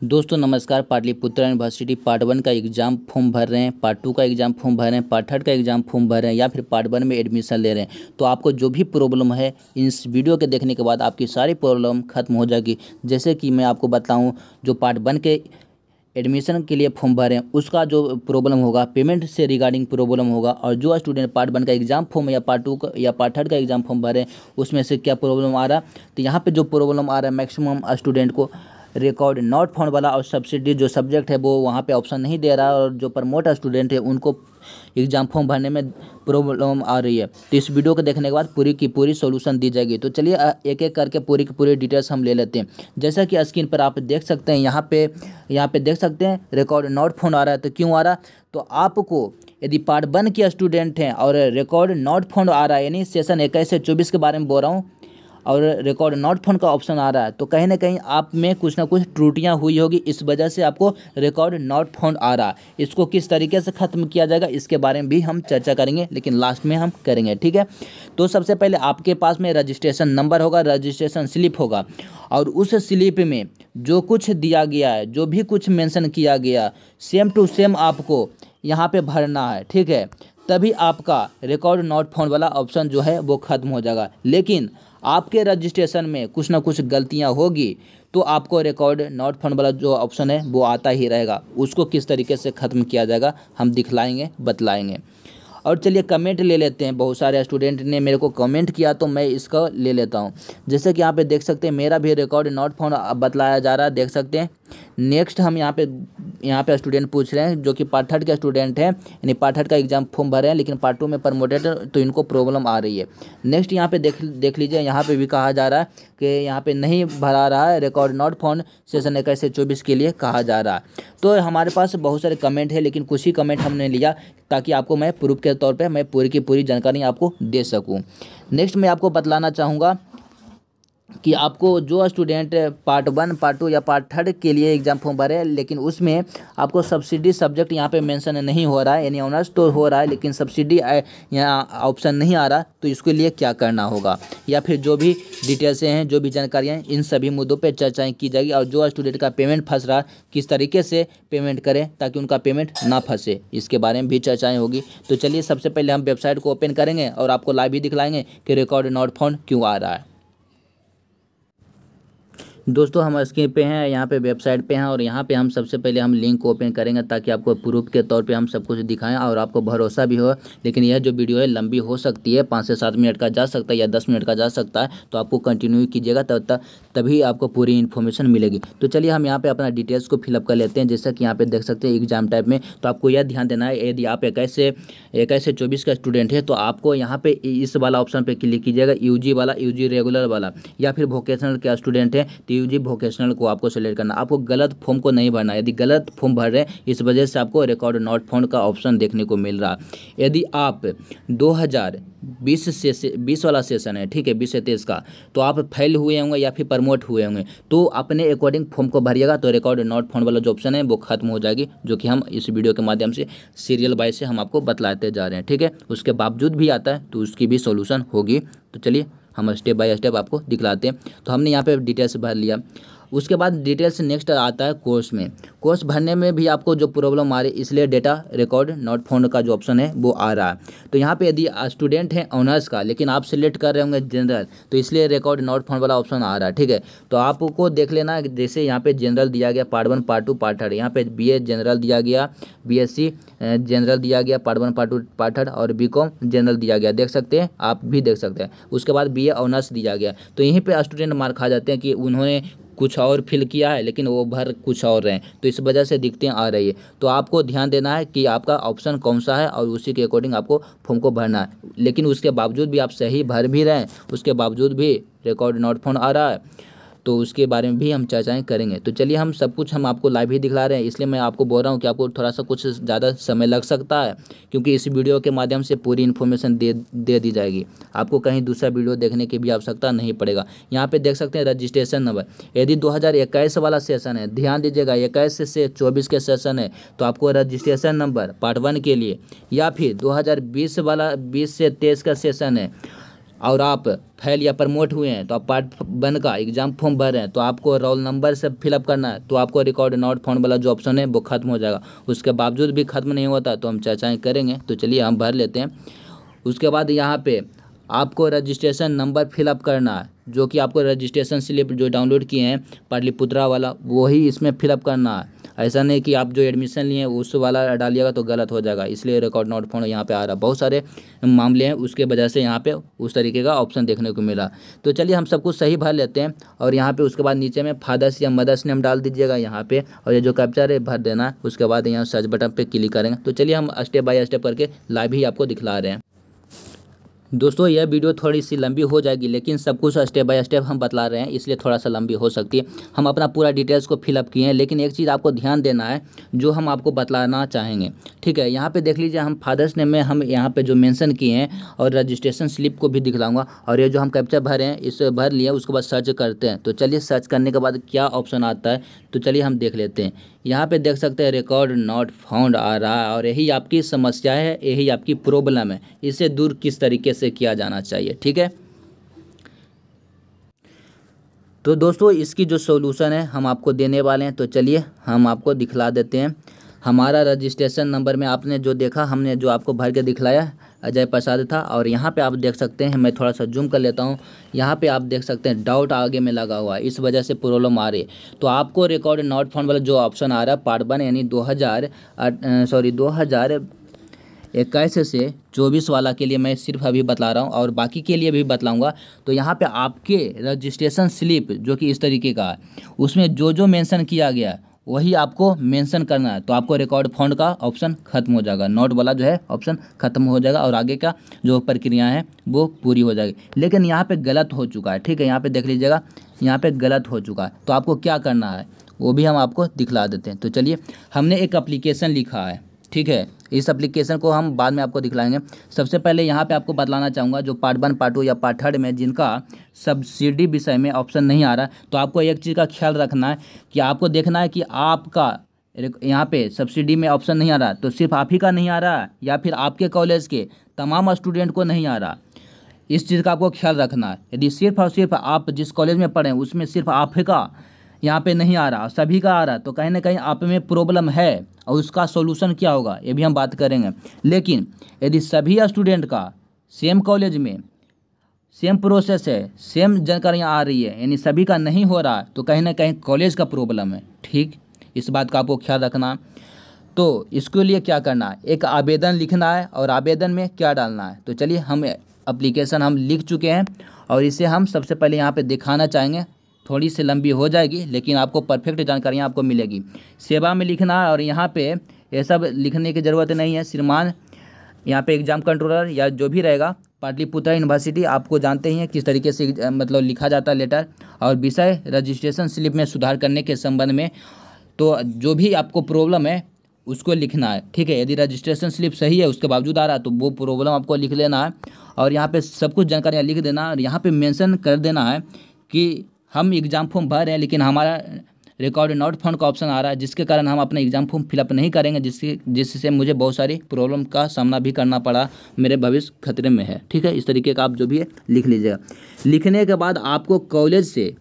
दोस्तों नमस्कार। Pataliputra university part 1 का एग्ज़ाम फॉर्म भर रहे हैं, पार्ट 2 का एग्ज़ाम फॉर्म भर रहे हैं, पार्ट 3 का एग्ज़ाम फॉर्म भर रहे हैं या फिर पार्ट 1 में एडमिशन ले रहे हैं, तो आपको जो भी प्रॉब्लम है इस वीडियो के देखने के बाद आपकी सारी प्रॉब्लम खत्म हो जाएगी। जैसे कि मैं आपको बताऊं, जो पार्ट 1 के एडमिशन के लिए फॉर्म भरें उसका जो प्रॉब्लम होगा, पेमेंट से रिगार्डिंग प्रॉब्लम होगा, और जो स्टूडेंट पार्ट 1 का एग्ज़ाम फॉर्म या पार्ट 2 का या पार्ट 3 का एग्ज़ाम फॉर्म भरें उसमें से क्या प्रॉब्लम आ रहा है। तो यहाँ पे जो प्रॉब्लम आ रहा है मैक्सिमम स्टूडेंट को रिकॉर्ड नॉट फाउंड वाला और सब्सिडी जो सब्जेक्ट है वो वहाँ पे ऑप्शन नहीं दे रहा है, और जो प्रमोट स्टूडेंट है उनको एग्ज़ाम फॉर्म भरने में प्रॉब्लम आ रही है। तो इस वीडियो को देखने के बाद पूरी की पूरी सॉल्यूशन दी जाएगी। तो चलिए एक एक करके पूरी की पूरी डिटेल्स हम ले लेते हैं। जैसा कि स्क्रीन पर आप देख सकते हैं, यहाँ पे देख सकते हैं रिकॉर्ड नॉट फाउंड आ रहा है। तो क्यों आ रहा है? तो आपको यदि पार्ट 1 के स्टूडेंट हैं और रिकॉर्ड नॉट फाउंड आ रहा है, यानी सेशन 21 से 24 के बारे में बोल रहा हूँ, और रिकॉर्ड नॉट फाउंड का ऑप्शन आ रहा है, तो कहीं ना कहीं आप में कुछ ना कुछ त्रुटियां हुई होगी, इस वजह से आपको रिकॉर्ड नॉट फाउंड आ रहा है। इसको किस तरीके से ख़त्म किया जाएगा इसके बारे में भी हम चर्चा करेंगे, लेकिन लास्ट में हम करेंगे, ठीक है। तो सबसे पहले आपके पास में रजिस्ट्रेशन नंबर होगा, रजिस्ट्रेशन स्लिप होगा, और उस स्लिप में जो कुछ दिया गया है, जो भी कुछ मेंशन किया गया, सेम टू सेम आपको यहाँ पे भरना है, ठीक है। तभी आपका रिकॉर्ड नॉट फाउंड वाला ऑप्शन जो है वो ख़त्म हो जाएगा। लेकिन आपके रजिस्ट्रेशन में कुछ ना कुछ गलतियां होगी तो आपको रिकॉर्ड नॉट फाउंड वाला जो ऑप्शन है वो आता ही रहेगा। उसको किस तरीके से ख़त्म किया जाएगा हम दिखलाएंगे, बतलाएंगे। और चलिए कमेंट ले लेते हैं। बहुत सारे स्टूडेंट ने मेरे को कमेंट किया तो मैं इसका ले लेता हूं। जैसे कि यहाँ पे देख सकते हैं मेरा भी रिकॉर्ड नॉट फाउंड बतलाया जा रहा है, देख सकते हैं। नेक्स्ट हम यहाँ पे स्टूडेंट पूछ रहे हैं जो कि पार्ट 3 के स्टूडेंट हैं, यानी पार्ट 3 का एग्जाम फॉर्म भरे हैं लेकिन पार्ट 2 में प्रमोटेड, तो इनको प्रॉब्लम आ रही है। नेक्स्ट यहाँ पे देख लीजिए, यहाँ पे भी कहा जा रहा है कि यहाँ पे नहीं भरा रहा है, रिकॉर्ड नॉट फाउंड सेशन 21 से 24 के लिए कहा जा रहा है। तो हमारे पास बहुत सारे कमेंट है, लेकिन कुछ ही कमेंट हमने लिया ताकि आपको मैं प्रूफ के तौर पे मैं पूरी की पूरी जानकारी आपको दे सकूं। नेक्स्ट मैं आपको बतलाना चाहूँगा कि आपको जो स्टूडेंट पार्ट 1, पार्ट 2 या पार्ट 3 के लिए एग्जाम फॉर्म भरे लेकिन उसमें आपको सब्सिडी सब्जेक्ट यहाँ पे मेंशन नहीं हो रहा है, यानी ऑनर्स तो हो रहा है लेकिन सब्सिडी यहाँ ऑप्शन नहीं आ रहा, तो इसके लिए क्या करना होगा, या फिर जो भी डिटेल्स हैं, जो भी जानकारियाँ हैं, इन सभी मुद्दों पर चर्चाएँ की जाएगी। और जो स्टूडेंट का पेमेंट फंस रहा है किस तरीके से पेमेंट करें ताकि उनका पेमेंट ना फंसे, इसके बारे में भी चर्चाएँ होगी। तो चलिए सबसे पहले हम वेबसाइट को ओपन करेंगे और आपको लाइव भी दिखलाएंगे कि रिकॉर्ड नॉट फाउंड क्यों आ रहा है। दोस्तों हम स्क्रीन पे हैं, यहाँ पे वेबसाइट पे हैं, और यहाँ पे हम सबसे पहले हम लिंक को ओपन करेंगे ताकि आपको प्रूफ के तौर पे हम सब कुछ दिखाएं और आपको भरोसा भी हो। लेकिन यह जो वीडियो है लंबी हो सकती है, 5 से 7 मिनट का जा सकता है या 10 मिनट का जा सकता है, तो आपको कंटिन्यू कीजिएगा तभी आपको पूरी इन्फॉर्मेशन मिलेगी। तो चलिए हम यहाँ पर अपना डिटेल्स को फिलअप कर लेते हैं। जैसा कि यहाँ पर देख सकते हैं एग्जाम टाइप में, तो आपको यह ध्यान देना है यदि आप 21 से 24 का स्टूडेंट है तो आपको यहाँ पे इस वाला ऑप्शन पर क्लिक कीजिएगा, यूजी वाला, यूजी रेगुलर वाला, या फिर वोकेशनल के स्टूडेंट है तो यूजी वोकेशनल को आपको सेलेक्ट करना। आपको गलत फॉर्म को नहीं भरना। यदि गलत फॉर्म भर रहे हैं इस वजह से आपको रिकॉर्ड नॉट फाउंड का ऑप्शन देखने को मिल रहा। यदि आप 2020 वाला सेशन है, ठीक है, 20 से 23 का, तो आप फेल हुए होंगे या फिर प्रमोट हुए होंगे, तो अपने अकॉर्डिंग फॉर्म को भरिएगा तो रिकॉर्ड नॉट फाउंड वाला जो ऑप्शन है वो खत्म हो जाएगी, जो कि हम इस वीडियो के माध्यम से सीरियल वाइज से हम आपको बतलाते जा रहे हैं, ठीक है। उसके बावजूद भी आता है तो उसकी भी सोल्यूशन होगी। तो चलिए हम स्टेप बाय स्टेप आपको दिखलाते हैं। तो हमने यहाँ पे डिटेल्स भर लिया। उसके बाद डिटेल्स नेक्स्ट आता है कोर्स में। कोर्स भरने में भी आपको जो प्रॉब्लम आ रही है, इसलिए डेटा रिकॉर्ड नॉट फाउंड का जो ऑप्शन है वो आ रहा है। तो यहाँ पे यदि स्टूडेंट हैं ऑनर्स का लेकिन आप सिलेक्ट कर रहे होंगे जनरल, तो इसलिए रिकॉर्ड नॉट फाउंड वाला ऑप्शन आ रहा है, ठीक है। तो आपको देख लेना, जैसे यहाँ पे जनरल दिया गया पार्ट 1, पार्ट 2, पार्ट 3, यहाँ पे BA जनरल दिया गया, BSc जनरल दिया गया, पार्ट 1, पार्ट 2, पार्ट 3, और BCom जनरल दिया गया, देख सकते हैं, आप भी देख सकते हैं। उसके बाद BA ऑनर्स दिया गया, तो यहीं पे स्टूडेंट मार खा जाते हैं कि उन्होंने कुछ और फिल किया है लेकिन वो भर कुछ और रहे हैं, तो इस वजह से दिक्कतें आ रही है। तो आपको ध्यान देना है कि आपका ऑप्शन कौन सा है और उसी के अकॉर्डिंग आपको फॉर्म को भरना है। लेकिन उसके बावजूद भी आप सही भर भी रहे हैं, उसके बावजूद भी रिकॉर्ड नॉट फाउंड आ रहा है, तो उसके बारे में भी हम चर्चाएं करेंगे। तो चलिए हम सब कुछ हम आपको लाइव ही दिखला रहे हैं, इसलिए मैं आपको बोल रहा हूं कि आपको थोड़ा सा कुछ ज़्यादा समय लग सकता है, क्योंकि इस वीडियो के माध्यम से पूरी इन्फॉर्मेशन दे दी जाएगी। आपको कहीं दूसरा वीडियो देखने की भी आवश्यकता नहीं पड़ेगा। यहाँ पे देख सकते हैं रजिस्ट्रेशन नंबर। यदि 2021 वाला सेशन है, ध्यान दीजिएगा, 21 से 24 के सेशन है, तो आपको रजिस्ट्रेशन नंबर पार्ट 1 के लिए, या फिर 2020 वाला 20 से 23 का सेशन है, और आप फेल या प्रमोट हुए हैं तो आप पार्ट 1 का एग्जाम फॉर्म भर रहे हैं तो आपको रोल नंबर से फिलअप करना है, तो आपको रिकॉर्ड नॉट फाउंड वाला जो ऑप्शन है वो खत्म हो जाएगा। उसके बावजूद भी खत्म नहीं होता तो हम चर्चाएँ करेंगे, तो चलिए हम भर लेते हैं। उसके बाद यहाँ पे आपको रजिस्ट्रेशन नंबर फिलअप करना है, जो कि आपको रजिस्ट्रेशन स्लिप जो डाउनलोड किए हैं पाटलिपुत्रा वाला वही इसमें फिलअप करना है। ऐसा नहीं कि आप जो एडमिशन लिए उस वाला डालिएगा तो गलत हो जाएगा, इसलिए रिकॉर्ड नॉट फाउंड यहाँ पे आ रहा है। बहुत सारे मामले हैं उसके वजह से यहाँ पे उस तरीके का ऑप्शन देखने को मिला। तो चलिए हम सब कुछ सही भर लेते हैं और यहाँ पे उसके बाद नीचे में फादर्स या मदर्स नेम डाल दीजिएगा यहाँ पे, और ये जो कैप्चर है भर देना है। उसके बाद यहाँ सर्च बटन पे क्लिक करेंगे। तो चलिए हम स्टेप बाय स्टेप करके लाइव ही आपको दिखला रहे हैं। दोस्तों यह वीडियो थोड़ी सी लंबी हो जाएगी, लेकिन सब कुछ स्टेप बाय स्टेप हम बतला रहे हैं इसलिए थोड़ा सा लंबी हो सकती है। हम अपना पूरा डिटेल्स को फिलअप किए हैं, लेकिन एक चीज़ आपको ध्यान देना है जो हम आपको बतलाना चाहेंगे। ठीक है, यहाँ पे देख लीजिए हम फादर्स नेम में हम यहाँ पे जो मेंशन किए हैं और रजिस्ट्रेशन स्लिप को भी दिखलाऊंगा, और ये जो हम कैप्चर भरे हैं इसे भर लिया। उसके बाद सर्च करते हैं, तो चलिए सर्च करने के बाद क्या ऑप्शन आता है तो चलिए हम देख लेते हैं। यहाँ पे देख सकते हैं रिकॉर्ड नॉट फाउंड आ रहा है, और यही आपकी समस्या है, यही आपकी प्रॉब्लम है। इसे दूर किस तरीके से किया जाना चाहिए, ठीक है। तो दोस्तों इसकी जो सॉल्यूशन है हम आपको देने वाले हैं, तो चलिए हम आपको दिखला देते हैं। हमारा रजिस्ट्रेशन नंबर में आपने जो देखा, हमने जो आपको भर के दिखलाया अजय प्रसाद था, और यहाँ पे आप देख सकते हैं, मैं थोड़ा सा जूम कर लेता हूँ। यहाँ पे आप देख सकते हैं डाउट आगे में लगा हुआ है, इस वजह से प्रॉब्लम आ रही है। तो आपको रिकॉर्ड नॉट फाउंड वाला जो ऑप्शन आ रहा है पार्ट 1 यानी 2021 से 24 वाला के लिए मैं सिर्फ अभी बतला रहा हूँ, और बाकी के लिए भी बतलाऊँगा। तो यहाँ पे आपके रजिस्ट्रेशन स्लिप जो कि इस तरीके का है, उसमें जो जो मेंशन किया गया है वही आपको मेंशन करना है। तो आपको रिकॉर्ड फाउंड का ऑप्शन खत्म हो जाएगा, नोट वाला जो है ऑप्शन खत्म हो जाएगा, और आगे का जो प्रक्रिया है वो पूरी हो जाएगी। लेकिन यहाँ पे गलत हो चुका है, ठीक है, यहाँ पे देख लीजिएगा, यहाँ पे गलत हो चुका है। तो आपको क्या करना है वो भी हम आपको दिखला देते हैं। तो चलिए हमने एक एप्लीकेशन लिखा है, ठीक है, इस एप्लीकेशन को हम बाद में आपको दिखलाएंगे। सबसे पहले यहाँ पे आपको बतलाना चाहूँगा जो पार्ट 1, पार्ट 2 या पार्ट 3 में जिनका सब्सिडी विषय में ऑप्शन नहीं आ रहा, तो आपको एक चीज़ का ख्याल रखना है कि आपको देखना है कि आपका यहाँ पे सब्सिडी में ऑप्शन नहीं आ रहा, तो सिर्फ आप ही का नहीं आ रहा या फिर आपके कॉलेज के तमाम स्टूडेंट को नहीं आ रहा। इस चीज़ का आपको ख्याल रखना है। यदि सिर्फ और सिर्फ आप जिस कॉलेज में पढ़ें उसमें सिर्फ आप ही का यहाँ पे नहीं आ रहा, सभी का आ रहा, तो कहीं ना कहीं आप में प्रॉब्लम है, और उसका सॉल्यूशन क्या होगा ये भी हम बात करेंगे। लेकिन यदि सभी स्टूडेंट का सेम कॉलेज में सेम प्रोसेस है, सेम जानकारियाँ आ रही है, यानी सभी का नहीं हो रहा, तो कहीं ना कहीं कॉलेज का प्रॉब्लम है, ठीक। इस बात का आपको ख्याल रखना। तो इसके लिए क्या करना है, एक आवेदन लिखना है, और आवेदन में क्या डालना है। तो चलिए हम एप्लीकेशन हम लिख चुके हैं, और इसे हम सबसे पहले यहाँ पे दिखाना चाहेंगे। थोड़ी सी लंबी हो जाएगी लेकिन आपको परफेक्ट जानकारियाँ आपको मिलेगी। सेवा में लिखना है, और यहाँ पे ये सब लिखने की ज़रूरत नहीं है। श्रीमान यहाँ पे एग्ज़ाम कंट्रोलर या जो भी रहेगा पाटलिपुत्रा यूनिवर्सिटी, आपको जानते ही हैं किस तरीके से मतलब लिखा जाता है लेटर। और विषय रजिस्ट्रेशन स्लिप में सुधार करने के संबंध में, तो जो भी आपको प्रॉब्लम है उसको लिखना है, ठीक है। यदि रजिस्ट्रेशन स्लिप सही है उसके बावजूद आ रहा है तो वो प्रॉब्लम आपको लिख लेना है, और यहाँ पे सब कुछ जानकारियाँ लिख देना। और यहाँ पे मेंशन कर देना है कि हम एग्ज़ाम फॉर्म भर रहे हैं लेकिन हमारा रिकॉर्ड नॉट फाउंड का ऑप्शन आ रहा है, जिसके कारण हम अपना एग्ज़ाम फॉर्म फिलअप नहीं करेंगे, जिससे मुझे बहुत सारी प्रॉब्लम का सामना भी करना पड़ा, मेरे भविष्य खतरे में है, ठीक है। इस तरीके का आप जो भी है लिख लीजिएगा। लिखने के बाद आपको कॉलेज से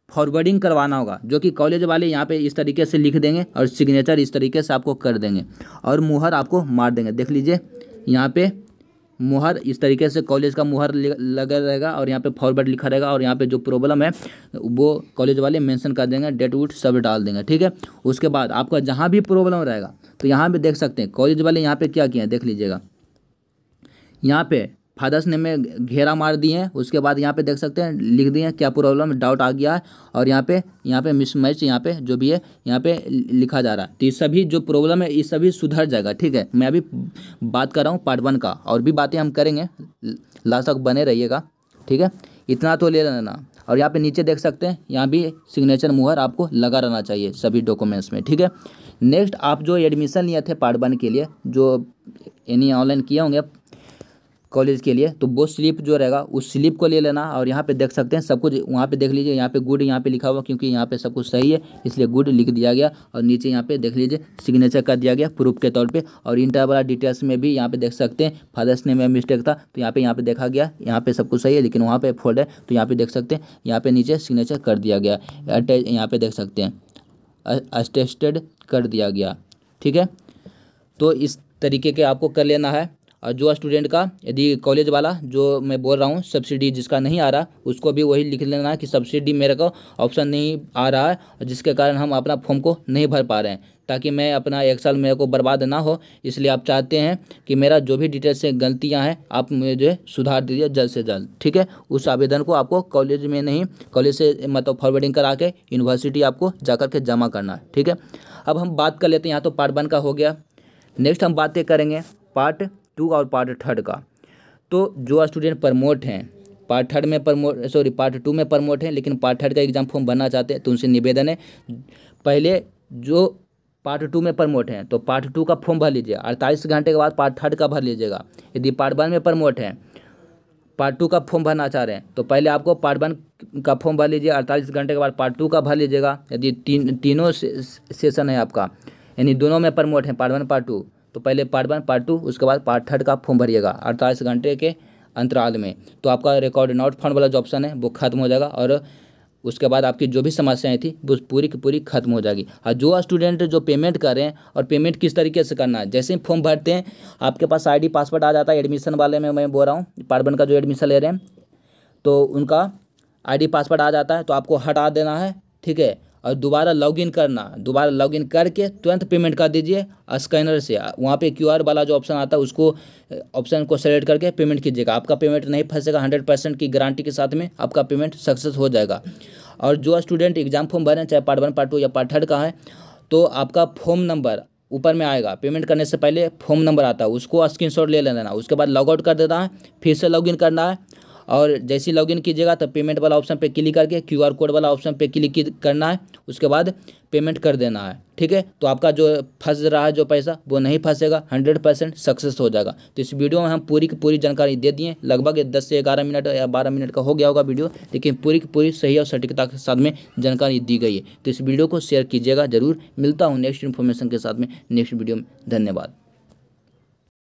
फॉरवर्डिंग करवाना होगा, जो कि कॉलेज वाले यहाँ पे इस तरीके से लिख देंगे और सिग्नेचर इस तरीके से आपको कर देंगे, और मुहर आपको मार देंगे। देख लीजिए यहाँ पे मुहर इस तरीके से कॉलेज का मुहर लगा रहेगा, और यहाँ पे फॉरवर्ड लिखा रहेगा, और यहाँ पे जो प्रॉब्लम है वो कॉलेज वाले मेंशन कर देंगे, डेट वूट सब डाल देंगे, ठीक है। उसके बाद आपका जहाँ भी प्रॉब्लम रहेगा तो यहाँ पे देख सकते हैं कॉलेज वाले यहाँ पे क्या किए हैं, देख लीजिएगा। यहाँ पे फादर्स नेम में घेरा मार दिए हैं, उसके बाद यहाँ पे देख सकते हैं लिख दिए हैं क्या प्रॉब्लम डाउट आ गया है, और यहाँ पे मिसमैच यहाँ पे जो भी है यहाँ पे लिखा जा रहा है। तो ये सभी जो प्रॉब्लम है ये सभी सुधर जाएगा, ठीक है। मैं अभी बात कर रहा हूँ पार्ट 1 का, और भी बातें हम करेंगे, लास्ट तक बने रहिएगा, ठीक है। इतना तो ले लेना। और यहाँ पे नीचे देख सकते हैं यहाँ भी सिग्नेचर मुहर आपको लगा रहना चाहिए सभी डॉक्यूमेंट्स में, ठीक है। नेक्स्ट आप जो एडमिशन लिए थे पार्ट 1 के लिए, जो यानी ऑनलाइन किए होंगे कॉलेज के लिए, तो वो स्लिप जो रहेगा उस स्लिप को ले लेना। और यहाँ पे देख सकते हैं सब कुछ वहाँ पे देख लीजिए, यहाँ पे गुड यहाँ पे लिखा हुआ, क्योंकि यहाँ पे सब कुछ सही है इसलिए गुड लिख दिया गया। और नीचे यहाँ पे देख लीजिए सिग्नेचर कर दिया गया प्रूफ के तौर पे। और इंटर वाला डिटेल्स में भी यहाँ पे देख सकते हैं फादर्स नेम में मिस्टेक था, तो यहाँ पे देखा गया, यहाँ पे सब कुछ सही है लेकिन वहाँ पे फॉल्ट है, तो यहाँ पे देख सकते हैं यहाँ पे नीचे सिग्नेचर कर दिया गया, यहाँ पे देख सकते हैं अटेस्टेड कर दिया गया। ठीक है, तो इस तरीके के आपको कर लेना है। और जो स्टूडेंट का यदि कॉलेज वाला जो मैं बोल रहा हूँ सब्सिडी जिसका नहीं आ रहा, उसको भी वही लिख लेना है कि सब्सिडी मेरे को ऑप्शन नहीं आ रहा है, और जिसके कारण हम अपना फॉर्म को नहीं भर पा रहे हैं, ताकि मैं अपना 1 साल मेरे को बर्बाद ना हो। इसलिए आप चाहते हैं कि मेरा जो भी डिटेल्स से गलतियाँ हैं आप मुझे सुधार दीजिए जल्द से जल्द। ठीक है, उस आवेदन को आपको कॉलेज में नहीं, कॉलेज से मतलब फॉरवर्डिंग करा के यूनिवर्सिटी आपको जाकर के जमा करना है। ठीक है, अब हम बात कर लेते हैं, यहाँ तो पार्ट 1 का हो गया। नेक्स्ट हम बातें करेंगे पार्ट 2 और पार्ट 3 का। तो जो स्टूडेंट प्रमोट हैं पार्ट 2 में प्रमोट हैं लेकिन पार्ट 3 का एग्जाम फॉर्म भरना चाहते हैं, तो उनसे निवेदन है पहले जो पार्ट 2 में प्रमोट हैं तो पार्ट 2 का फॉर्म भर लीजिए, 48 घंटे के बाद पार्ट 3 का भर लीजिएगा। यदि पार्ट 1 में प्रमोट हैं पार्ट 2 का फॉर्म भरना चाह रहे हैं तो पहले आपको पार्ट 1 का फॉर्म भर लीजिए, 48 घंटे के बाद पार्ट 2 का भर लीजिएगा। यदि तीनों सेशन है आपका, यानी दोनों में प्रमोट हैं पार्ट 1 पार्ट 2, तो पहले पार्ट 1 पार्ट 2 उसके बाद पार्ट 3 का फॉर्म भरिएगा 48 घंटे के अंतराल में। तो आपका रिकॉर्ड नॉट फाउंड वाला जो ऑप्शन है वो खत्म हो जाएगा, और उसके बाद आपकी जो भी समस्याएं थी वो पूरी की पूरी खत्म हो जाएगी। और जो स्टूडेंट जो पेमेंट कर रहे हैं, और पेमेंट किस तरीके से करना है, जैसे ही फॉर्म भरते हैं आपके पास ID पासवर्ड आ जाता है। एडमिशन वाले में मैं बोल रहा हूँ, पार्ट 1 का जो एडमिशन ले रहे हैं तो उनका ID पासवर्ड आ जाता है, तो आपको हटा देना है। ठीक है, और दोबारा लॉगिन करके तुरंत पेमेंट कर दीजिए स्कैनर से। वहाँ पे QR वाला जो ऑप्शन आता है उसको ऑप्शन को सेलेक्ट करके पेमेंट कीजिएगा, आपका पेमेंट नहीं फंसेगा, 100% की गारंटी के साथ में आपका पेमेंट सक्सेस हो जाएगा। और जो स्टूडेंट एग्जाम फॉर्म भर रहे हैं चाहे पार्ट 1 पार्ट 2 या पार्ट 3 का है, तो आपका फॉर्म नंबर ऊपर में आएगा, पेमेंट करने से पहले फॉर्म नंबर आता है, उसको स्क्रीनशॉट ले लेना, उसके बाद लॉग आउट कर देना है, फिर से लॉगिन करना है। और जैसे ही लॉगिन कीजिएगा तो पेमेंट वाला ऑप्शन पे क्लिक करके QR कोड वाला ऑप्शन पे क्लिक करना है, उसके बाद पेमेंट कर देना है। ठीक है, तो आपका जो फंस रहा है जो पैसा वो नहीं फंसेगा, 100% सक्सेस हो जाएगा। तो इस वीडियो में हम पूरी की पूरी जानकारी दे दिए, लगभग 10 से 11 मिनट या 12 मिनट का हो गया होगा वीडियो, लेकिन पूरी की पूरी सही और सटीकता के साथ में जानकारी दी गई है। तो इस वीडियो को शेयर कीजिएगा जरूर। मिलता हूँ नेक्स्ट इन्फॉर्मेशन के साथ में नेक्स्ट वीडियो में। धन्यवाद।